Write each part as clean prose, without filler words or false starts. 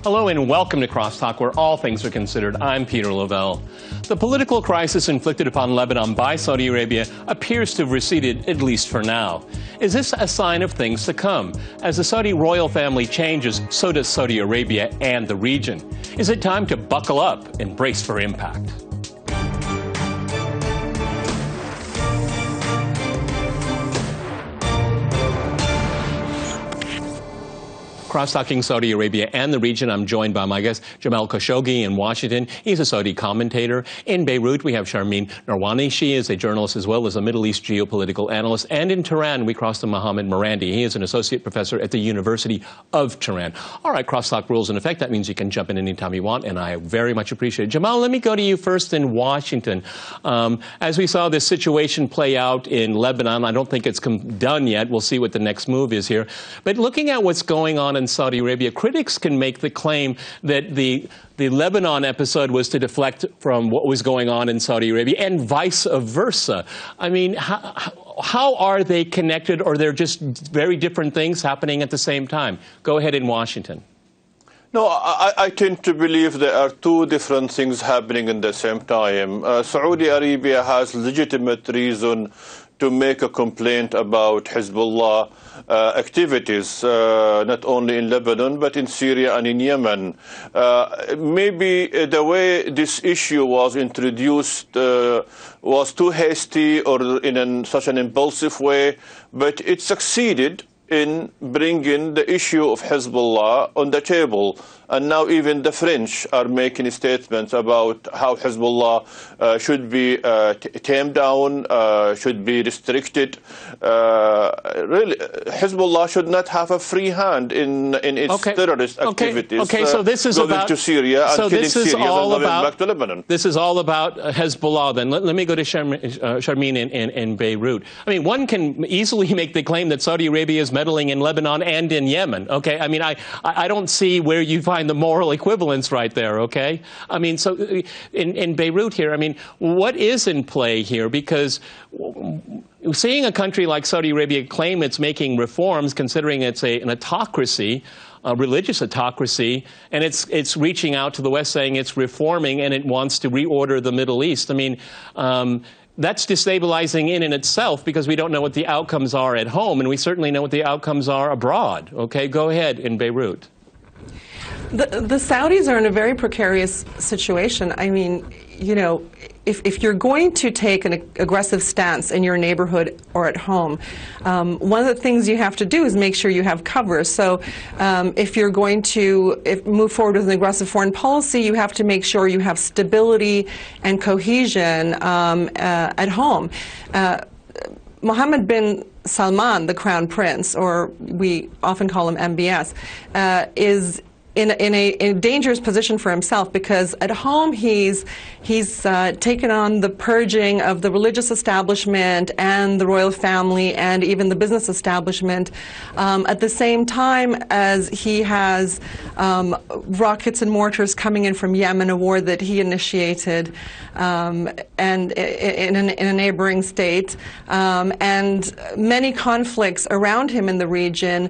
Hello and welcome to Crosstalk, where all things are considered. I'm Peter Lavelle. The political crisis inflicted upon Lebanon by Saudi Arabia appears to have receded, at least for now. Is this a sign of things to come? As the Saudi royal family changes, so does Saudi Arabia and the region. Is it time to buckle up and brace for impact? Cross-talking Saudi Arabia and the region, I'm joined by my guest, Jamal Khashoggi in Washington. He's a Saudi commentator. In Beirut, we have Sharmeen Narwani. She is a journalist as well as a Middle East geopolitical analyst. And in Tehran, we cross to Mohammed Marandi. He is an associate professor at the University of Tehran. All right, crosstalk rules in effect. That means you can jump in anytime you want, and I very much appreciate it. Jamal, let me go to you first in Washington. As we saw this situation play out in Lebanon, I don't think it's done yet. We'll see what the next move is here. But looking at what's going on in Saudi Arabia, critics can make the claim that the Lebanon episode was to deflect from what was going on in Saudi Arabia and vice versa. I mean, how are they connected, or they're just very different things happening at the same time? Go ahead in Washington. No, I tend to believe there are two different things happening at the same time. Saudi Arabia has legitimate reason to make a complaint about Hezbollah activities, not only in Lebanon, but in Syria and in Yemen. Maybe the way this issue was introduced was too hasty or in such an impulsive way, but it succeeded in bringing the issue of Hezbollah on the table. And now even the French are making statements about how Hezbollah should be tamed down, should be restricted. Really, Hezbollah should not have a free hand in its terrorist activities. Okay, so this is about to Syria and killing Syrians and going back to Lebanon. This is all about Hezbollah. Then let me go to Sharmeen in Beirut. I mean, one can easily make the claim that Saudi Arabia is meddling in Lebanon and in Yemen. Okay, I mean, I don't see where you find the moral equivalence right there, okay? I mean, so in Beirut here, I mean, what is in play here? Because seeing a country like Saudi Arabia claim it's making reforms, considering it's an autocracy, a religious autocracy, and it's reaching out to the West saying it's reforming and it wants to reorder the Middle East. I mean, that's destabilizing in itself, because we don't know what the outcomes are at home, and we certainly know what the outcomes are abroad. Okay, go ahead in Beirut. The Saudis are in a very precarious situation. I mean, you know, if you're going to take an aggressive stance in your neighborhood or at home, one of the things you have to do is make sure you have cover. So if you're going to move forward with an aggressive foreign policy, you have to make sure you have stability and cohesion at home. Mohammed bin Salman, the Crown Prince, or we often call him MBS, is in a dangerous position for himself, because at home he's taken on the purging of the religious establishment and the royal family and even the business establishment, at the same time as he has rockets and mortars coming in from Yemen, a war that he initiated, and in a neighboring state, and many conflicts around him in the region,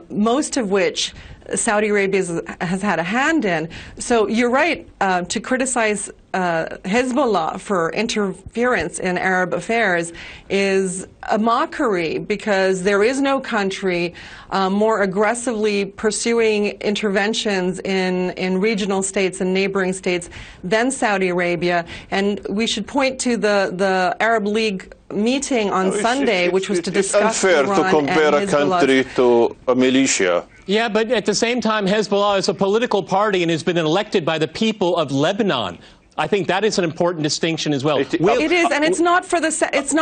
most of which Saudi Arabia has had a hand in. So you're right to criticize Hezbollah for interference in Arab affairs is a mockery, because there is no country more aggressively pursuing interventions in regional states and neighboring states than Saudi Arabia. And we should point to the Arab League meeting on Sunday, which was to discuss Iran. It's unfair to compare a country to a militia. Yeah, but at the same time, Hezbollah is a political party and has been elected by the people of Lebanon. I think that is an important distinction as well. It is, and it's not for the Saudis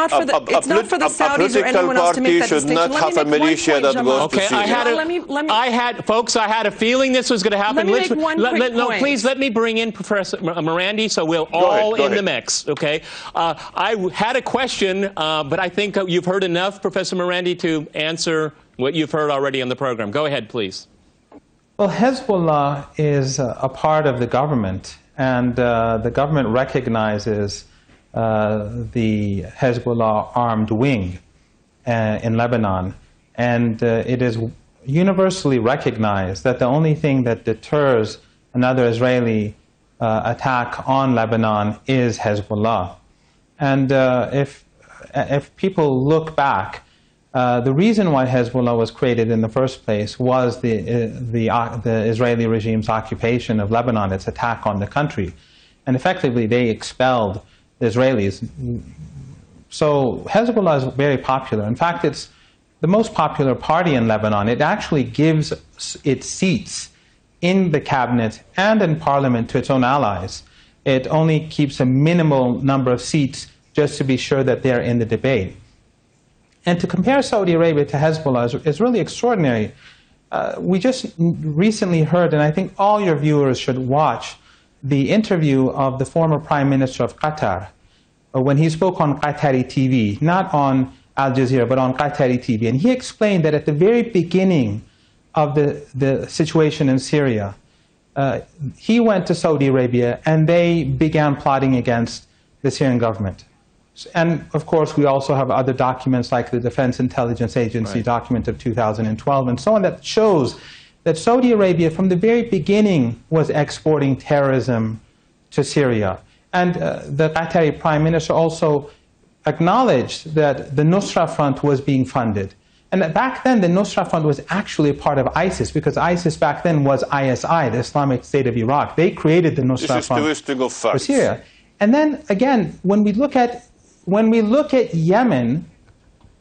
or anyone else to make that distinction. Should not have a militia that goes to Syria. Folks, I had a feeling this was going to happen. Let me make one quick point. No, please let me bring in Professor Marandi, so we're all in the mix. Okay, I had a question, but I think you've heard enough, Professor Marandi, to answer what you've heard already on the program. Go ahead, please. Well, Hezbollah is a part of the government, and the government recognizes the Hezbollah armed wing in Lebanon, and it is universally recognized that the only thing that deters another Israeli attack on Lebanon is Hezbollah. And if people look back, the reason why Hezbollah was created in the first place was the Israeli regime's occupation of Lebanon, its attack on the country. And effectively, they expelled the Israelis. So Hezbollah is very popular. In fact, it's the most popular party in Lebanon. It actually gives its seats in the cabinet and in parliament to its own allies. It only keeps a minimal number of seats just to be sure that they're in the debate. And to compare Saudi Arabia to Hezbollah is really extraordinary. We just recently heard, and I think all your viewers should watch, the interview of the former Prime Minister of Qatar when he spoke on Qatari TV, not on Al Jazeera, but on Qatari TV. And he explained that at the very beginning of the situation in Syria, he went to Saudi Arabia and they began plotting against the Syrian government. And of course, we also have other documents like the Defense Intelligence Agency document of 2012 and so on that shows that Saudi Arabia from the very beginning was exporting terrorism to Syria. And the Qatari Prime Minister also acknowledged that the Nusra Front was being funded. And that back then, the Nusra Front was actually a part of ISIS, because ISIS back then was ISI, the Islamic State of Iraq. They created the Nusra Front for Syria. And then, again, when we look at Yemen,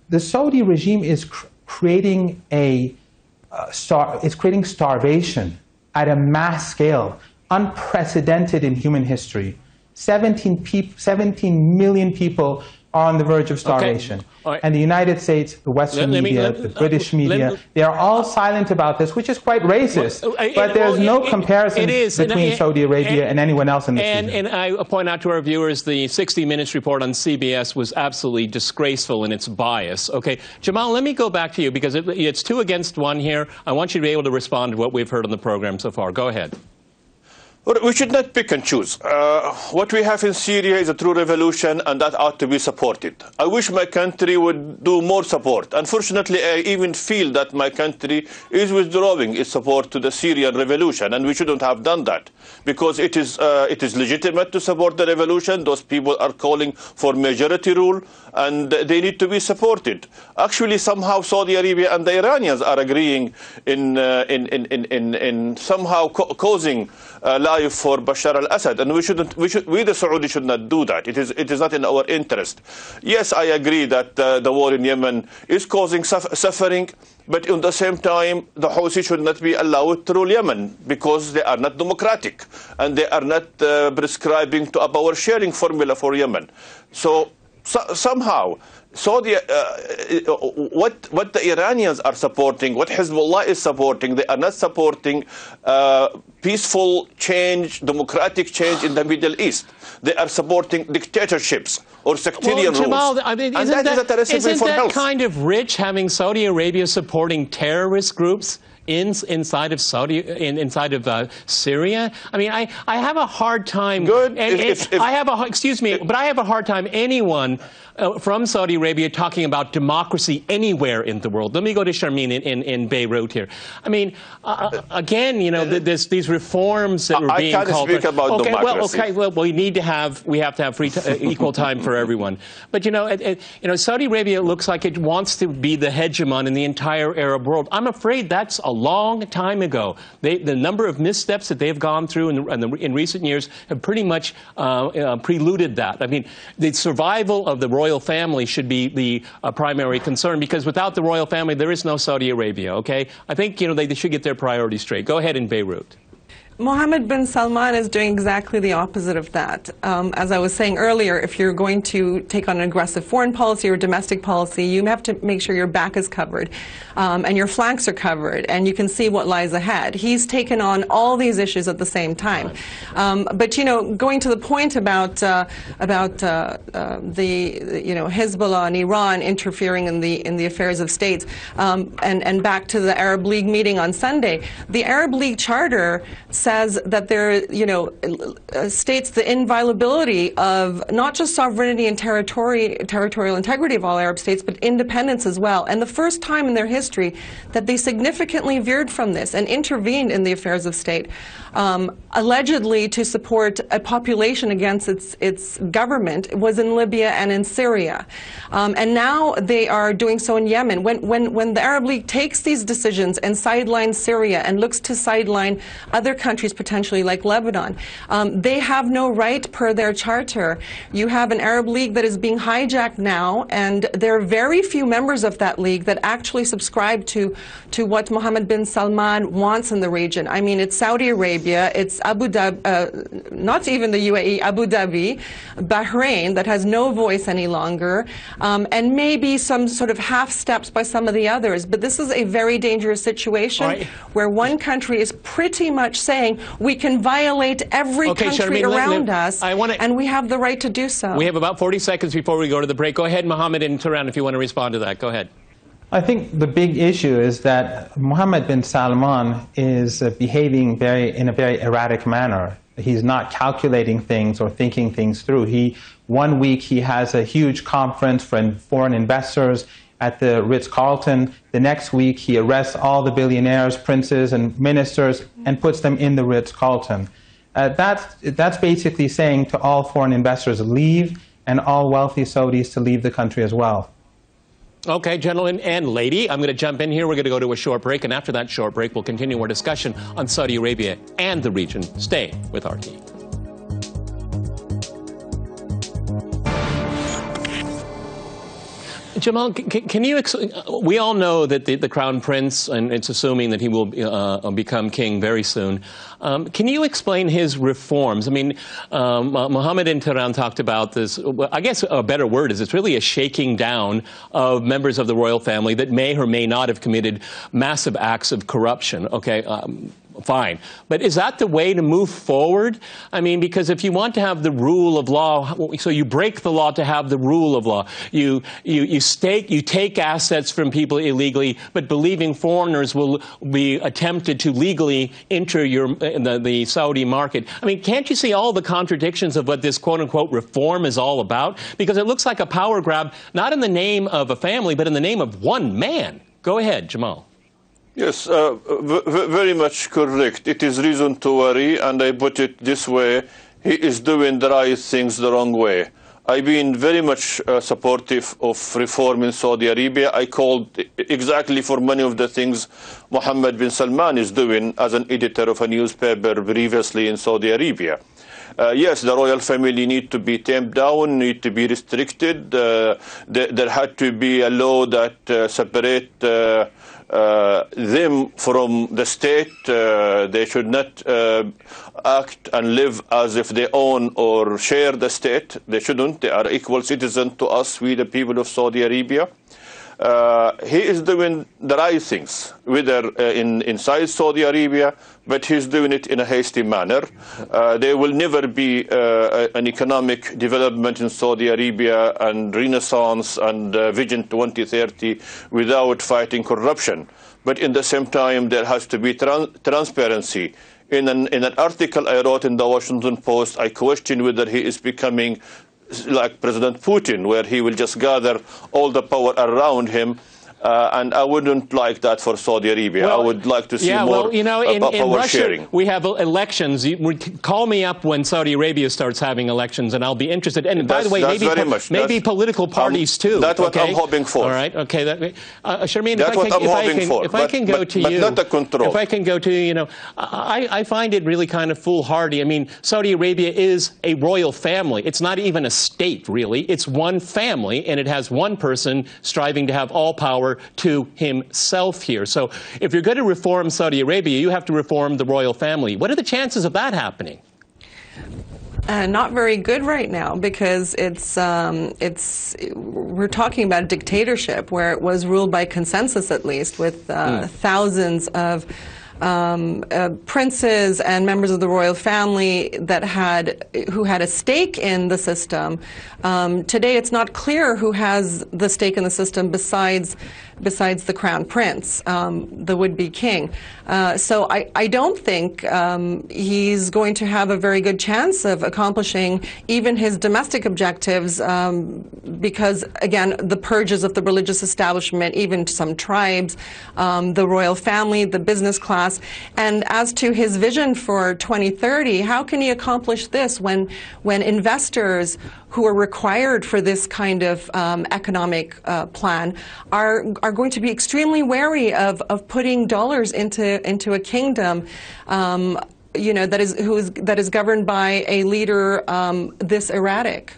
the Saudi regime is creating starvation at a mass scale, unprecedented in human history. 17 million people are on the verge of starvation. Okay. Right. And the United States, the Western media, the British media, they are all silent about this, which is quite racist. But there's no comparison between Saudi Arabia and anyone else in this region. And I point out to our viewers, the 60 Minutes report on CBS was absolutely disgraceful in its bias. Okay, Jamal, let me go back to you, because it's 2 against 1 here. I want you to be able to respond to what we've heard on the program so far. Go ahead. We should not pick and choose. What we have in Syria is a true revolution, and that ought to be supported. I wish my country would do more support. Unfortunately, I even feel that my country is withdrawing its support to the Syrian revolution, and we shouldn't have done that, because it is legitimate to support the revolution. Those people are calling for majority rule, and they need to be supported. Actually, somehow Saudi Arabia and the Iranians are agreeing in somehow causing life for Bashar al-Assad, and we the Saudi should not do that. It is not in our interest. Yes, I agree that the war in Yemen is causing suffering, but at the same time, the Houthi should not be allowed to rule Yemen, because they are not democratic and they are not prescribing to a power sharing formula for Yemen. So somehow, Saudi, what the Iranians are supporting, what Hezbollah is supporting, they are not supporting peaceful change, democratic change in the Middle East. They are supporting dictatorships or sectarian Jamal, rules. I mean, and that is a recipe for isn't that health. kind of rich, having Saudi Arabia supporting terrorist groups inside of Syria? I mean, I have a hard time. Good. I have a hard time anyone from Saudi Arabia talking about democracy anywhere in the world. Let me go to Sharmeen in Beirut here. I mean, again, you know, these reforms that were being called. I can't speak about democracy. Well, we have to have equal time for everyone. But you know, Saudi Arabia looks like it wants to be the hegemon in the entire Arab world. I'm afraid that's a long time ago. The number of missteps that they've gone through in recent years have pretty much preluded that. I mean, the survival of the royal family should be the primary concern, because without the royal family, there is no Saudi Arabia, okay? I think, you know, they should get their priorities straight. Go ahead in Beirut. Mohammed bin Salman is doing exactly the opposite of that. As I was saying earlier, if you're going to take on an aggressive foreign policy or domestic policy, you have to make sure your back is covered and your flanks are covered, and you can see what lies ahead. He's taken on all these issues at the same time. But you know, going to the point about Hezbollah and Iran interfering in the affairs of states, and back to the Arab League meeting on Sunday, the Arab League Charter says says that there, states the inviolability of not just sovereignty and territorial integrity of all Arab states, but independence as well. And the first time in their history that they significantly veered from this and intervened in the affairs of state, allegedly to support a population against its government, was in Libya and in Syria. And now they are doing so in Yemen. When the Arab League takes these decisions and sidelines Syria and looks to sideline other countries potentially like Lebanon, they have no right per their charter. You have an Arab League that is being hijacked now, and there are very few members of that league that actually subscribe to what Mohammed bin Salman wants in the region. I mean, it's Saudi Arabia, it's Abu Dhabi, not even the UAE, Abu Dhabi, Bahrain, that has no voice any longer, and maybe some sort of half steps by some of the others. But this is a very dangerous situation where one country is pretty much saying we can violate every country around us, and we have the right to do so. We have about 40 seconds before we go to the break. Go ahead, Mohammed in Tehran, if you want to respond to that. Go ahead. I think the big issue is that Mohammed bin Salman is behaving in a very erratic manner. He's not calculating things or thinking things through. One week he has a huge conference for foreign investors at the Ritz-Carlton. The next week he arrests all the billionaires, princes, and ministers and puts them in the Ritz-Carlton. That's basically saying to all foreign investors, leave, and all wealthy Saudis to leave the country as well. Okay, gentlemen and lady, I'm going to jump in here. We're going to go to a short break, and after that short break, we'll continue our discussion on Saudi Arabia and the region. Stay with RT. Jamal, can you? We all know that the Crown Prince, and it's assuming that he will become king very soon. Can you explain his reforms? I mean, Mohammed in Tehran talked about this. I guess a better word is it's really a shaking down of members of the royal family that may or may not have committed massive acts of corruption. Okay. Fine. But is that the way to move forward? I mean, because if you want to have the rule of law, so you break the law to have the rule of law. You take assets from people illegally, but believing foreigners will be attempted to legally enter the Saudi market. I mean, can't you see all the contradictions of what this quote-unquote reform is all about? Because it looks like a power grab, not in the name of a family, but in the name of one man. Go ahead, Jamal. Yes, very much correct. It is reason to worry, and I put it this way: he is doing the right things the wrong way. I've been very much supportive of reform in Saudi Arabia. I called exactly for many of the things Mohammed bin Salman is doing as an editor of a newspaper previously in Saudi Arabia. Yes, the royal family need to be tamped down, need to be restricted. There had to be a law that separate them from the state. They should not act and live as if they own or share the state. They shouldn't. They are equal citizens to us, we the people of Saudi Arabia. He is doing the right things, whether inside Saudi Arabia, but he's doing it in a hasty manner. There will never be an economic development in Saudi Arabia and renaissance and Vision 2030 without fighting corruption. But in the same time, there has to be transparency. In an article I wrote in the Washington Post, I questioned whether he is becoming like President Putin, where he will just gather all the power around him. And I wouldn't like that for Saudi Arabia. I would like to see more in power Russia, sharing. We have elections. Call me up when Saudi Arabia starts having elections, and I'll be interested. And by the way, maybe political parties too. That's what I'm hoping for. All right. Okay. Sharmeen, that's what I'm hoping for. If I can go to you, but not the control. If I can go to you, I find it really kind of foolhardy. I mean, Saudi Arabia is a royal family. It's not even a state, really. It's one family, and it has one person striving to have all power to himself here. So if you're going to reform Saudi Arabia, you have to reform the royal family. What are the chances of that happening? Not very good right now, because we're talking about a dictatorship where it was ruled by consensus, at least, with thousands of princes and members of the royal family who had a stake in the system. Today, it's not clear who has the stake in the system besides the crown prince, the would-be king. So I don't think he's going to have a very good chance of accomplishing even his domestic objectives because, again, the purges of the religious establishment, even some tribes, the royal family, the business class. And as to his vision for 2030, how can he accomplish this when investors who are required for this kind of economic plan are going to be extremely wary of putting dollars into a kingdom that is governed by a leader this erratic?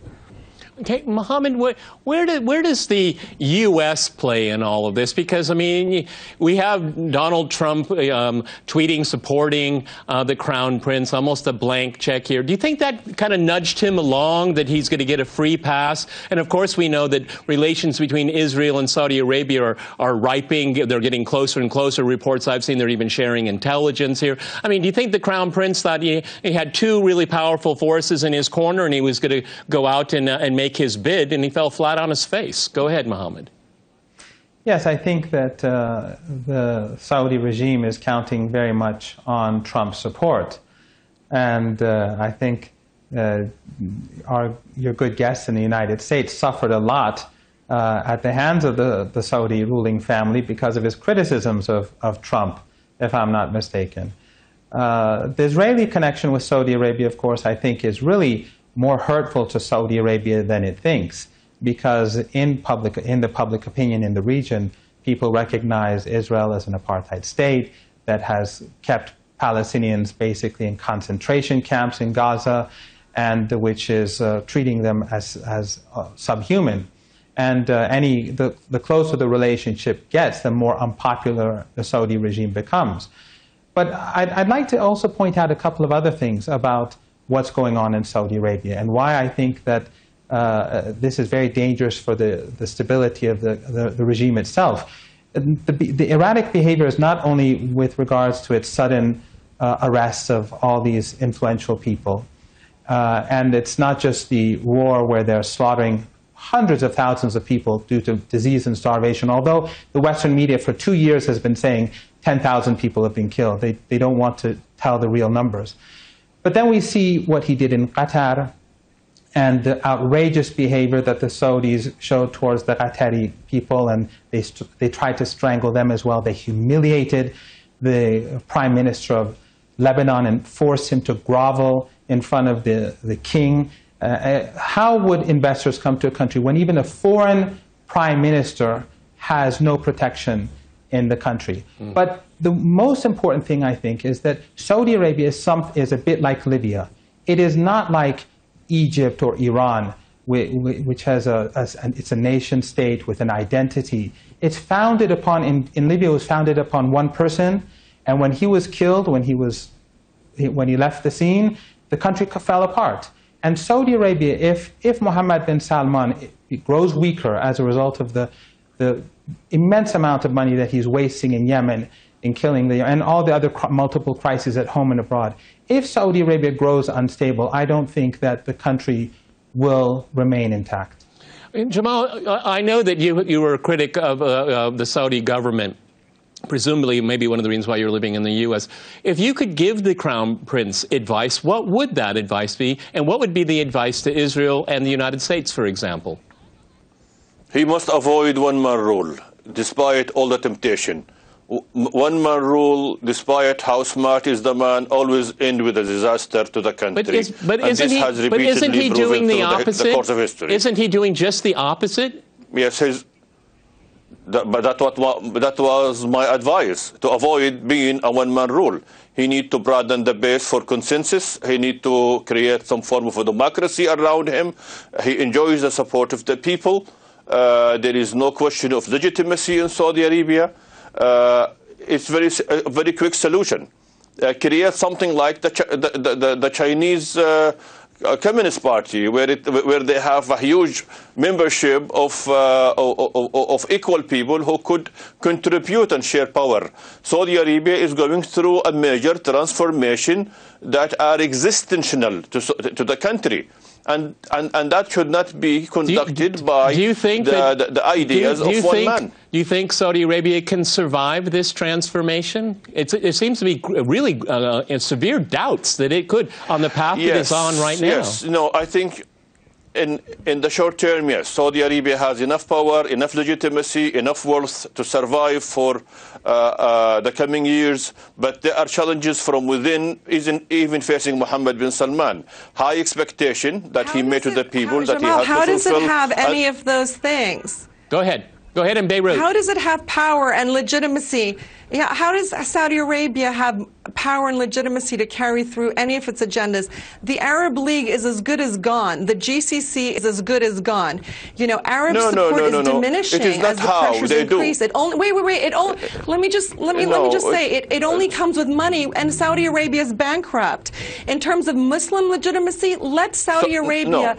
Okay, Mohammed, where does the U.S. play in all of this? Because, I mean, we have Donald Trump tweeting, supporting the Crown Prince, almost a blank check here. Do you think that kind of nudged him along, that he's going to get a free pass? And, of course, we know that relations between Israel and Saudi Arabia are ripening. They're getting closer and closer. Reports I've seen, they're even sharing intelligence here. I mean, do you think the Crown Prince thought he had two really powerful forces in his corner and he was going to go out and make his bid, and he fell flat on his face? Go ahead, Mohammed. Yes, I think that the Saudi regime is counting very much on Trump's support. And I think your good guest in the United States suffered a lot at the hands of the Saudi ruling family because of his criticisms of Trump, if I'm not mistaken. The Israeli connection with Saudi Arabia, of course, I think is really more hurtful to Saudi Arabia than it thinks, because in the public opinion in the region, people recognize Israel as an apartheid state that has kept Palestinians basically in concentration camps in Gaza, and which is treating them as subhuman. And the closer the relationship gets, the more unpopular the Saudi regime becomes. But I'd like to also point out a couple of other things about what's going on in Saudi Arabia and why I think that this is very dangerous for the stability of the regime itself. The erratic behavior is not only with regards to its sudden arrests of all these influential people, and it's not just the war where they're slaughtering hundreds of thousands of people due to disease and starvation, although the Western media for 2 years has been saying 10,000 people have been killed. They don't want to tell the real numbers. But then we see what he did in Qatar and the outrageous behavior that the Saudis showed towards the Qatari people, and they tried to strangle them as well. They humiliated the prime minister of Lebanon and forced him to grovel in front of the king. How would investors come to a country when even a foreign prime minister has no protection in the country? But the most important thing, I think, is that Saudi Arabia is a bit like Libya. It is not like Egypt or Iran, which has it's a nation state with an identity. It's founded upon, in Libya, it was founded upon one person, and when he was killed, when he left the scene, the country fell apart. And Saudi Arabia, if Mohammed bin Salman grows weaker as a result of the immense amount of money that he's wasting in Yemen, in killing and all the other multiple crises at home and abroad, if Saudi Arabia grows unstable, I don't think that the country will remain intact. Jamal, I know that you were a critic of the Saudi government. Presumably, maybe one of the reasons why you're living in the U.S. If you could give the Crown Prince advice, what would that advice be? And what would be the advice to Israel and the United States, for example? He must avoid one-man rule, despite all the temptation. One-man rule, despite how smart is the man, always end with a disaster to the country. But isn't he doing the opposite? The course of history. Isn't he doing just the opposite? Yes, but that was my advice, to avoid being a one-man rule. He needs to broaden the base for consensus. He needs to create some form of a democracy around him. He enjoys the support of the people. There is no question of legitimacy in Saudi Arabia. It's a very quick solution. Create something like the Chinese Communist Party, where they have a huge membership of equal people who could contribute and share power. Saudi Arabia is going through a major transformation that are existential to the country. And that should not be conducted by the ideas of one man. Do you think Saudi Arabia can survive this transformation? It seems to be really severe doubts that it could on the path that it's on right now. Yes, no, I think in the short term, yes, Saudi Arabia has enough power, enough legitimacy, enough wealth to survive for the coming years. But there are challenges from within, even facing Mohammed bin Salman. High expectation that he made to the people that he has to fulfill. How does it have any of those things? Go ahead. Go ahead in Beirut. How does it have power and legitimacy? Yeah, how does Saudi Arabia have power and legitimacy to carry through any of its agendas? The Arab League is as good as gone. The GCC is as good as gone. You know, Arab support is diminishing as the pressures increase. It only let me just say it only comes with money, and Saudi Arabia is bankrupt. In terms of Muslim legitimacy, let Saudi Arabia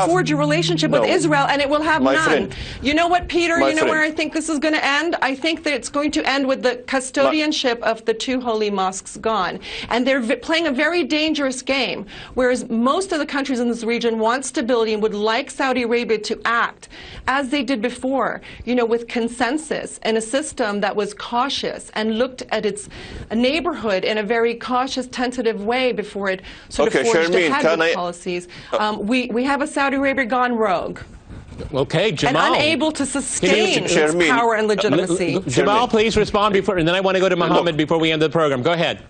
forge a relationship with Israel, and it will have none. You know what, Peter? You know where I think this is going to end? I think that it's going to end with the custodianship of the two holy mosques gone. And they're playing a very dangerous game, whereas most of the countries in this region want stability and would like Saudi Arabia to act as they did before, you know, with consensus and a system that was cautious and looked at its neighborhood in a very cautious, tentative way before it sort of forged ahead with policies. We have a Saudi Arabia gone rogue. Okay, Jamal. And unable to sustain its power and legitimacy. Jamal, please respond before, and then I want to go to Mohammed before we end the program. Go ahead.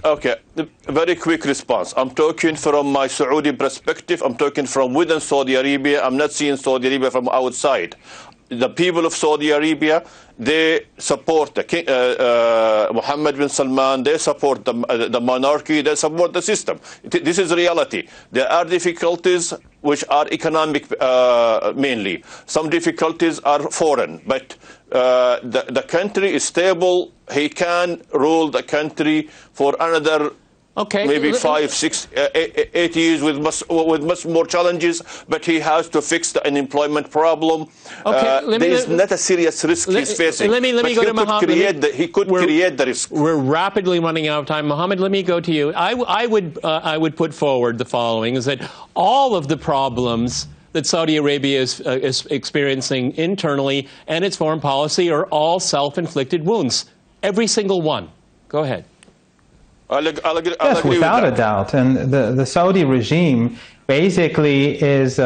Okay, a very quick response. I'm talking from my Saudi perspective. I'm talking from within Saudi Arabia. I'm not seeing Saudi Arabia from outside. The people of Saudi Arabia, they support the king, Mohammed bin Salman. They support the monarchy. They support the system. This is reality. There are difficulties which are economic mainly. Some difficulties are foreign, but the country is stable. He can rule the country for another maybe 5, 6, 8 years with much more challenges, but he has to fix the unemployment problem. There is not a serious risk he's facing. Let me go to Mohammed. He could create the risk. We're rapidly running out of time. Mohammed, let me go to you. I would put forward the following, is that all of the problems that Saudi Arabia is experiencing internally and its foreign policy are all self-inflicted wounds. Every single one. Go ahead. I'll agree without a doubt. And the Saudi regime basically is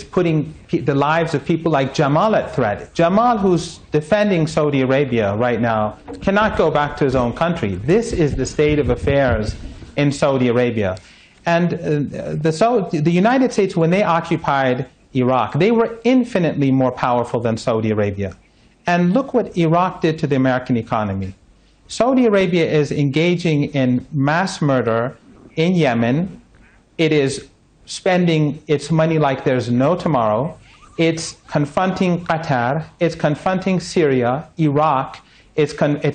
putting the lives of people like Jamal at threat. Jamal, who's defending Saudi Arabia right now, cannot go back to his own country. This is the state of affairs in Saudi Arabia. And the United States, when they occupied Iraq, they were infinitely more powerful than Saudi Arabia. And look what Iraq did to the American economy. Saudi Arabia is engaging in mass murder in Yemen. It is spending its money like there's no tomorrow. It's confronting Qatar. It's confronting Syria, Iraq. It's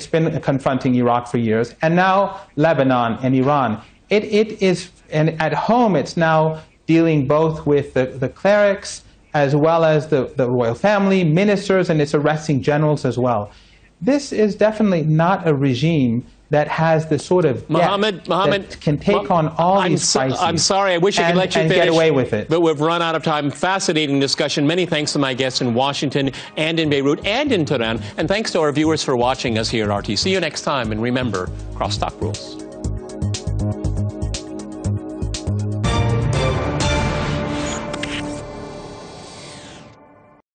been confronting Iraq for years. And now Lebanon and Iran. And at home, it's now dealing both with the clerics as well as the royal family, ministers, and it's arresting generals as well. This is definitely not a regime that has the sort of Mohammed that can take on all these crises. I'm sorry, I wish I could let you finish, get away with it. But we've run out of time. Fascinating discussion. Many thanks to my guests in Washington and in Beirut and in Tehran. And thanks to our viewers for watching us here at RT. See you next time. And remember, crosstalk rules.